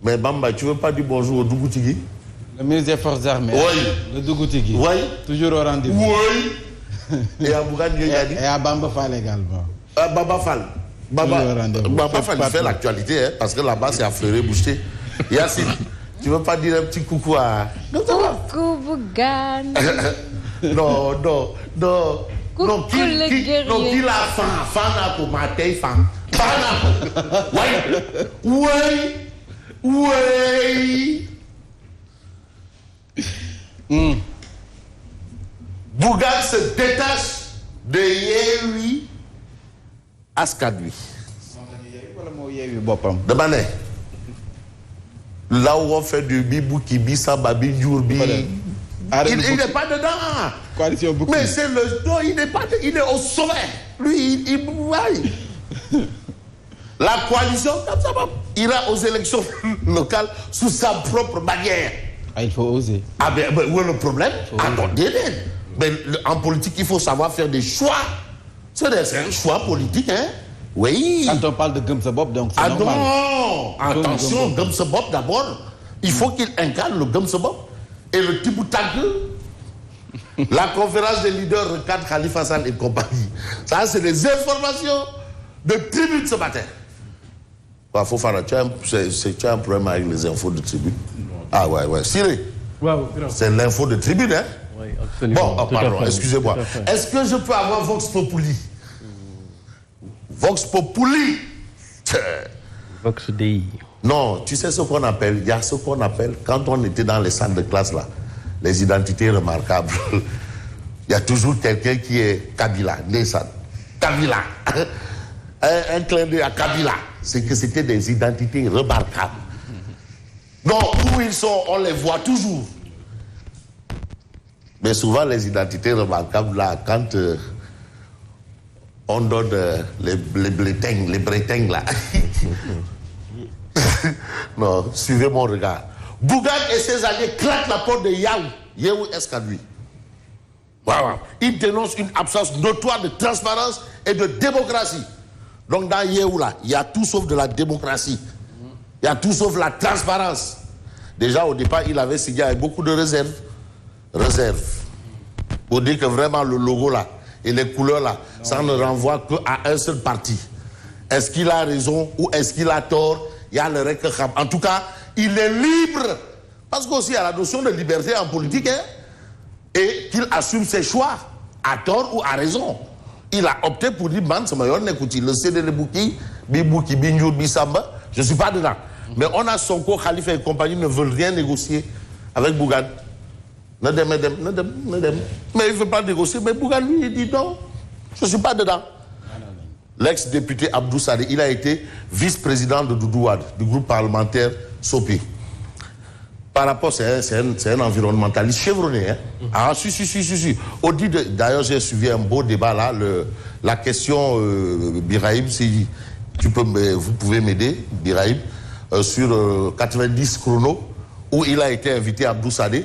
Mais Bamba, tu veux pas dire bonjour au Dougoutigui? Le ministre des Forces armées. Oui. Le Dougoutigui. Oui. Toujours au rendez-vous. Oui. Et à Bougane Gueye. Et à Bamba Fall également. Baba Fall. Baba Fall, il fait l'actualité, hein, parce que là-bas, c'est à Fleury-Boucheté. Yassine, tu veux pas dire un petit coucou à... Coucou Bougane. Non. Coucou les guerriers. Non, qui l'a fan pour mater fan. Oui. Bougane se détache de Yewwi Askan Wi. De Mané. Là où on fait du Bibou Kibi Samba Bindjourbi. Il n'est pas dedans. Mais c'est le dos, il n'est pas dedans. Il est au sommet. Lui, il la coalition, comme ça, ira aux élections locales sous sa propre bannière. Il faut oser. Où est le problème? Attendez. Mais en politique, il faut savoir faire des choix. C'est un choix politique, hein? Oui. Quand on parle de Gumsebop, donc c'est normal. Non. Attention, Gumsebop d'abord. Il faut qu'il incarne le Gumsebop. Et le Tiboutangue. La conférence des leaders recadre Khalifa Sall et compagnie. Ça, c'est des informations de tribune ce matin. Fofana, tu as un problème avec les infos de tribune? Ah ouais. Siré, c'est l'info de tribune, hein? Oui, absolument. Bon, pardon, excusez-moi. Est-ce que je peux avoir Vox Populi? Vox Populi. Vox Dei. Non, tu sais ce qu'on appelle, il y a ce qu'on appelle, quand on était dans les salles de classe là, les identités remarquables, il y a toujours quelqu'un qui est Kabila, Nessan. Kabila. Un clin d'œil à Kabila. C'est que c'était des identités remarquables. Donc, où ils sont, on les voit toujours. Mais souvent, les identités remarquables, là, quand on donne les brétings, là. Non, suivez mon regard. Bougane et ses alliés claquent la porte de Yewwi Askan Wi. Ils dénoncent une absence notoire de transparence et de démocratie. Donc dans Yewwi là, il y a tout sauf de la démocratie. Il y a tout sauf la transparence. Déjà au départ, il avait signé avec beaucoup de réserves. Pour dire que vraiment le logo là et les couleurs là, ça ne renvoie qu'à un seul parti. Est-ce qu'il a raison ou est-ce qu'il a tort? Il y a le règle. En tout cas, il est libre. Parce qu'aussi, il y a la notion de liberté en politique. Hein, et qu'il assume ses choix, à tort ou à raison. Il a opté pour dire, man, c'est meilleur, écoutez, le CD de Bouki, Bibouki, Binjour, Bissamba, je ne suis pas dedans. Mais on a Sonko, Khalifa et compagnie ne veulent rien négocier avec Bougane. Mais il ne veut pas négocier. Mais Bougane, lui, il dit non, je ne suis pas dedans. L'ex-député Abdou Sadé, il a été vice-président de Doudou Wade, du groupe parlementaire SOPI. Par rapport, c'est un environnementaliste chevronné. Hein? Ah, si. D'ailleurs, j'ai suivi un beau débat là. La question, Birahim, si vous pouvez m'aider, Birahim, sur 90 chrono, où il a été invité Abdou Sadé,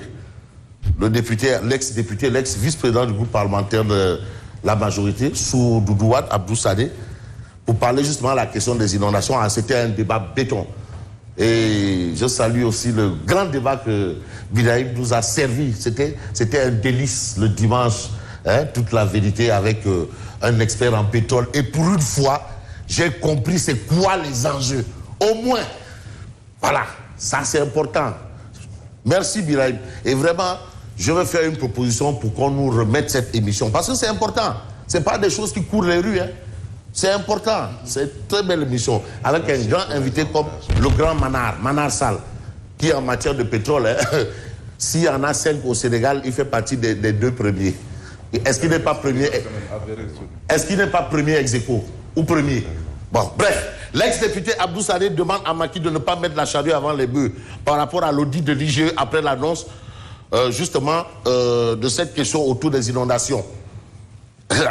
le député, l'ex-député, l'ex-vice-président du groupe parlementaire de la majorité, sous Doudou Wade, Abdou Sadé, pour parler justement de la question des inondations. Ah, c'était un débat béton. Et je salue aussi le grand débat que Birahim nous a servi. C'était un délice le dimanche, hein, toute la vérité avec un expert en pétrole. Et pour une fois, j'ai compris c'est quoi les enjeux. Au moins, voilà, ça c'est important. Merci Birahim. Et vraiment, je vais faire une proposition pour qu'on nous remette cette émission. Parce que c'est important. Ce n'est pas des choses qui courent les rues. Hein. C'est important. C'est une très belle émission. Avec un grand invité comme le grand Manar Sall, qui en matière de pétrole, hein, s'il y en a 5 au Sénégal, il fait partie des 2 premiers. Est-ce qu'il n'est pas premier? Est-ce qu'il n'est pas premier ex aequo ou premier? Bon, bref. L'ex-député Abdou Sadé demande à Macky de ne pas mettre la charrue avant les bœufs par rapport à l'audit de l'IGE après l'annonce justement de cette question autour des inondations.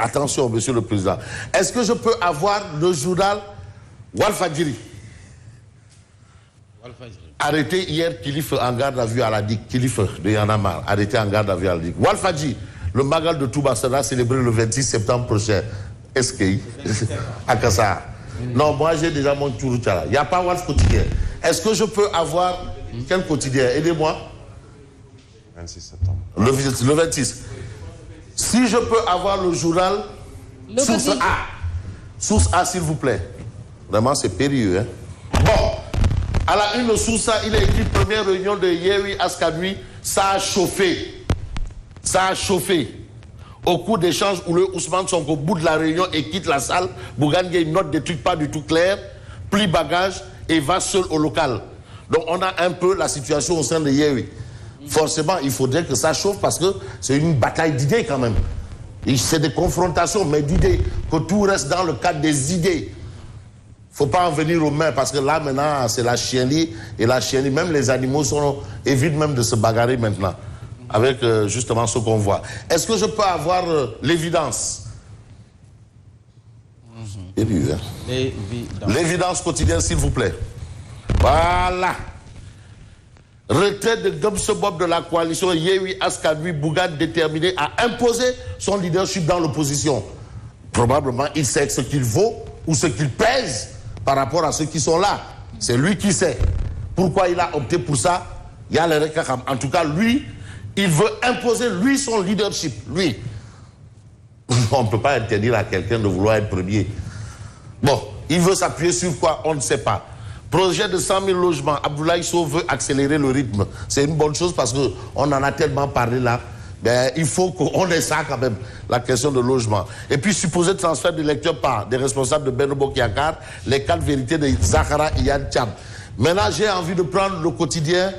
Attention, monsieur le président. Est-ce que je peux avoir le journal Walfadjri? Arrêté hier, Kilif en garde à vue à la DIC. Kilif de Yanamar, arrêté en garde à vue à la DIC. Walfadjri, le Magal de Touba sera célébré le 26 septembre prochain. SKI, à Kassa. Non, moi j'ai déjà mon Tchourou Tchala. Il n'y a pas Walf quotidien. Est-ce que je peux avoir quel quotidien? Aidez-moi. 26 septembre. Le 26. Si je peux avoir le journal Source A. Source A, s'il vous plaît. Vraiment, c'est périlleux. Hein? Bon. À la une de Source A, il a écrit première réunion de Yewwi Askan Wi. Ça a chauffé. Ça a chauffé. Au cours d'échanges où le Ousmane Sonko, au bout de la réunion et quitte la salle, Bougane Gueye note des trucs pas du tout clairs, plie bagage et va seul au local. Donc on a un peu la situation au sein de Yewwi. Forcément, il faudrait que ça chauffe parce que c'est une bataille d'idées quand même. C'est des confrontations, mais d'idées. Que tout reste dans le cadre des idées. Il ne faut pas en venir aux mains parce que là maintenant, c'est la chienlit. Et la chienlit, même les animaux évitent même de se bagarrer maintenant. Avec justement ce qu'on voit. Est-ce que je peux avoir l'évidence? L'évidence quotidienne, s'il vous plaît. Voilà. Retrait de Gumse Bob de la coalition Yewwi Askan Wi, Bougane déterminé à imposer son leadership dans l'opposition. Probablement, il sait ce qu'il vaut ou ce qu'il pèse par rapport à ceux qui sont là. C'est lui qui sait. Pourquoi il a opté pour ça? Il y a les Rekakam. En tout cas, lui, il veut imposer, lui, son leadership. Lui. On ne peut pas interdire à quelqu'un de vouloir être premier. Bon, il veut s'appuyer sur quoi? On ne sait pas. Projet de 100 000 logements. Abdoulaye Sow veut accélérer le rythme. C'est une bonne chose parce qu'on en a tellement parlé là. Ben, il faut qu'on ait ça quand même, la question de logement. Et puis, supposé transfert d'électeurs par des responsables de Benno Bokk Yakaar, les 4 vérités de Zahara Iyane Thiam. Maintenant, j'ai envie de prendre le quotidien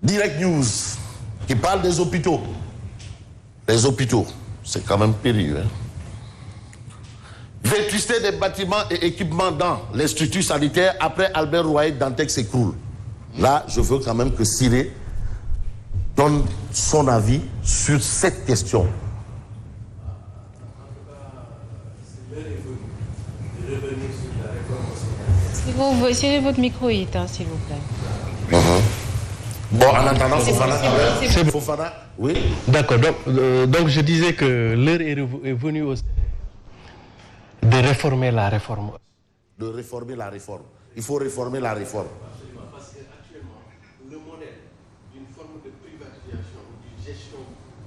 Direct News, qui parle des hôpitaux. Les hôpitaux, c'est quand même périlleux. Hein? Vétusté des bâtiments et équipements dans les structures sanitaires après Albert Royer Dantec s'écroule. Là, je veux quand même que Siré donne son avis sur cette question. Si vous retirez votre micro éteint, s'il vous plaît. Bon, en attendant, Fofana, oui. D'accord, donc je disais que l'heure est venue aussi de réformer la réforme. De réformer la réforme. Il faut réformer la réforme. Absolument, parce qu'actuellement, le modèle d'une forme de privatisation ou d'une gestion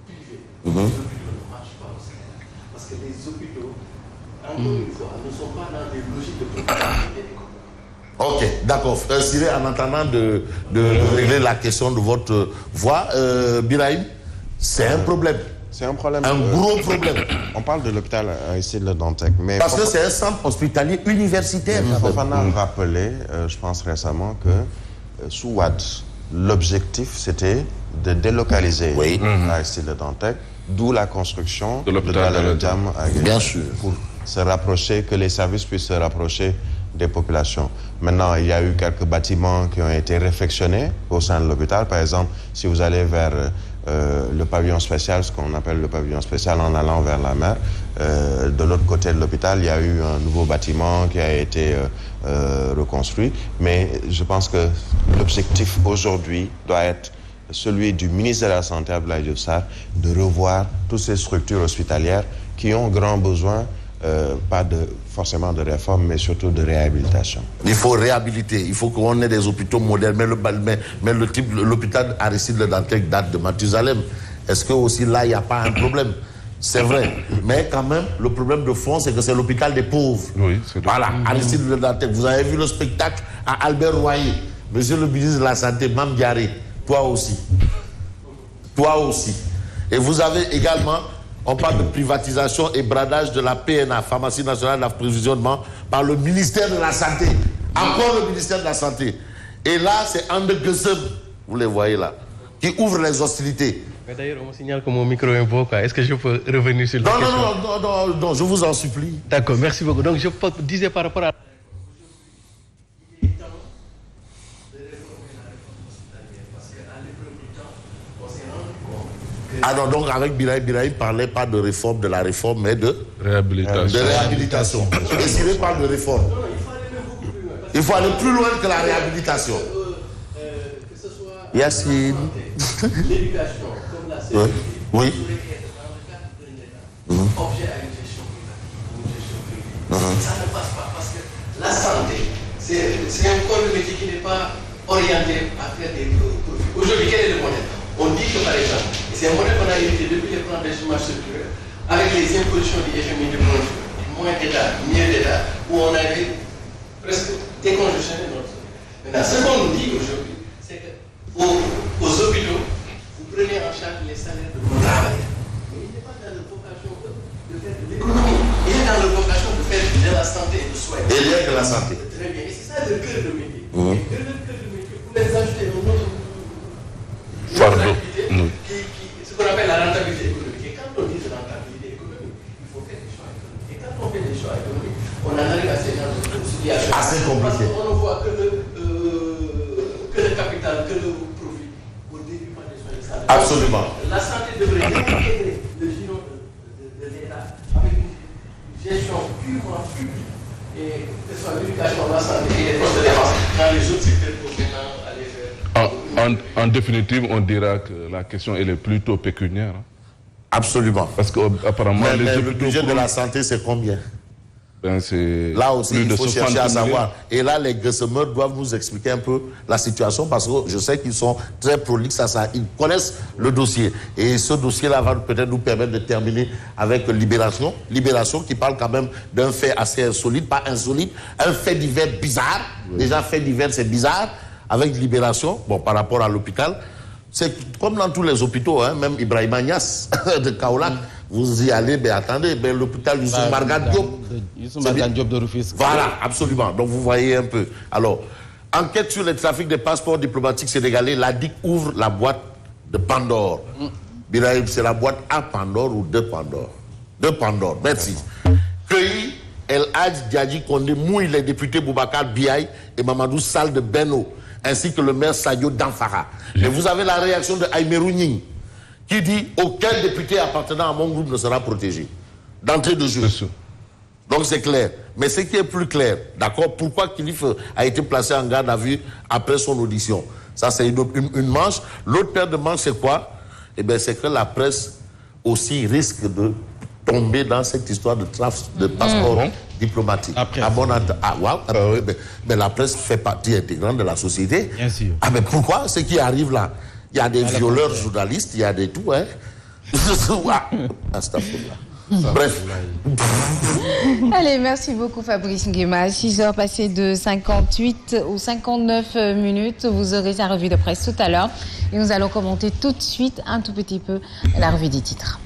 privée des hôpitaux ne marche pas au Sénégal. Parce que les hôpitaux, encore une fois, ne sont pas dans des logiques de propriété. Ok, d'accord. Siré, en attendant de régler la question de votre voix, Birahim, c'est un problème. C'est un problème. Un gros problème. On parle de l'hôpital Aristide Le Dantec. Mais parce que c'est un centre hospitalier universitaire. Fofana a rappelé, je pense récemment, que sous Wade, l'objectif c'était de délocaliser Aristide Le Dantec, d'où la construction de l'hôpital de Djam à Guédiawaye. Bien sûr. Pour se rapprocher, que les services puissent se rapprocher des populations. Maintenant, il y a eu quelques bâtiments qui ont été réfectionnés au sein de l'hôpital. Par exemple, si vous allez vers le pavillon spécial, ce qu'on appelle le pavillon spécial en allant vers la mer, de l'autre côté de l'hôpital, il y a eu un nouveau bâtiment qui a été reconstruit. Mais je pense que l'objectif aujourd'hui doit être celui du ministre de la Santé, Abdoulaye Diouf Sarr, de revoir toutes ces structures hospitalières qui ont grand besoin pas forcément de réforme, mais surtout de réhabilitation. Il faut réhabiliter, il faut qu'on ait des hôpitaux modernes, mais l'hôpital Aristide Le Dantec date de Mathusalem. Est-ce que aussi là, il n'y a pas un problème? C'est vrai, mais quand même, le problème de fond, c'est que c'est l'hôpital des pauvres. Oui, c'est voilà, Aristide Le Dantec. Vous avez vu le spectacle à Albert Royer. Monsieur le ministre de la Santé, Mame Diaré, toi aussi. Toi aussi. Et vous avez également... On parle de privatisation et bradage de la PNA, Pharmacie nationale d'approvisionnement, par le ministère de la Santé. Encore le ministère de la Santé. Et là, c'est Ande Guessem, vous les voyez là, qui ouvre les hostilités. Mais d'ailleurs, on me signale que mon micro invoque. Est-ce que je peux revenir sur la question? Non, je vous en supplie. D'accord, merci beaucoup. Donc, je disais par rapport à... Ah non, donc avec Birahim parlait pas de réforme de la réforme, mais de réhabilitation. De réhabilitation. Et s'il parle de réforme, il faut aller plus loin que la réhabilitation. Que ce soit Yacine. l'éducation, comme la sécurité, oui. objet à une gestion privée. Ça ne passe pas parce que la santé, c'est c'est un corps de métier qui n'est pas orienté à faire des profits. Aujourd'hui, quel est le modèle? On dit que par exemple, c'est un modèle qu'on a hérité depuis les plans d'ajustement structurel, avec les impositions du FMI du moins d'État, mieux d'État, où on avait presque décongestionné notre société. Maintenant, ce qu'on nous dit aujourd'hui, c'est qu'aux hôpitaux, vous prenez en charge les salaires de vos travailleurs. Mais il n'est pas dans leur vocation de faire de l'économie. Il est dans leur vocation de faire de la santé et de soins. Et lien de la santé. Très bien. Et c'est ça le cœur de métier. Le cœur de métier, vous les ajoutez dans notre activité, ce qu'on appelle la rentabilité économique. Et quand on dit de rentabilité économique, il faut faire des choix économiques. Et quand on fait des choix économiques, on en arrive à ces gens de situation. Assez compliqué. Parce qu'on ne voit que le capital, que le profit au détriment des soins de santé. Absolument. La santé devrait intégrer le giron de l'État avec une gestion purement publique et que ce soit l'éducation, la santé et les forces de défense dans les autres secteurs pour maintenant aller faire. En définitive, on dira que la question elle est plutôt pécuniaire. Hein? Absolument. Parce qu'apparemment, mais le budget de la santé, c'est combien? Là aussi, il faut chercher à savoir. Et là, les Gessemeurs doivent nous expliquer un peu la situation parce que je sais qu'ils sont très prolixes à ça. Ils connaissent le dossier. Et ce dossier-là va peut-être nous permettre de terminer avec Libération. Libération qui parle quand même d'un fait assez insolite, pas insolite, un fait divers bizarre. Oui. Déjà, fait divers, c'est bizarre. Avec Libération, bon, par rapport à l'hôpital, c'est comme dans tous les hôpitaux, hein, même Ibrahim Agnès de Kaolack. Vous y allez, mais attendez, mais l'hôpital Youssou Margan Diop. Youssou Margan Diop de Rufisque. Voilà, absolument. Donc vous voyez un peu. Alors, enquête sur les trafics des passeports diplomatiques sénégalais, la DIC ouvre la boîte de Pandore. Birahim, c'est la boîte à Pandore ou de Pandore? De Pandore, merci. Cueilli, El Hadj Diadji Kondé mouille les députés Boubacar Biaye et Mamadou Sall de Benno, ainsi que le maire Sadio Danfara. Et vous avez la réaction de Aïmerou Ning, qui dit aucun député appartenant à mon groupe ne sera protégé d'entrée de jeu. Donc c'est clair. Mais ce qui est plus clair, d'accord, pourquoi Kilif a été placé en garde à vue après son audition? Ça, c'est une manche. L'autre paire de manches, c'est quoi? Eh bien, c'est que la presse aussi risque de tomber dans cette histoire de trafic de passeport diplomatique. Mais la presse fait partie intégrante de la société. Bien sûr. Ah, mais pourquoi? Ce qui arrive là, il y a des violeurs journalistes, il y a des tout, hein. Bref. Allez, merci beaucoup Fabrice Nguema. 6h passées de 58 ou 59 minutes. Vous aurez sa revue de presse tout à l'heure. Et nous allons commenter tout de suite un tout petit peu la revue des titres.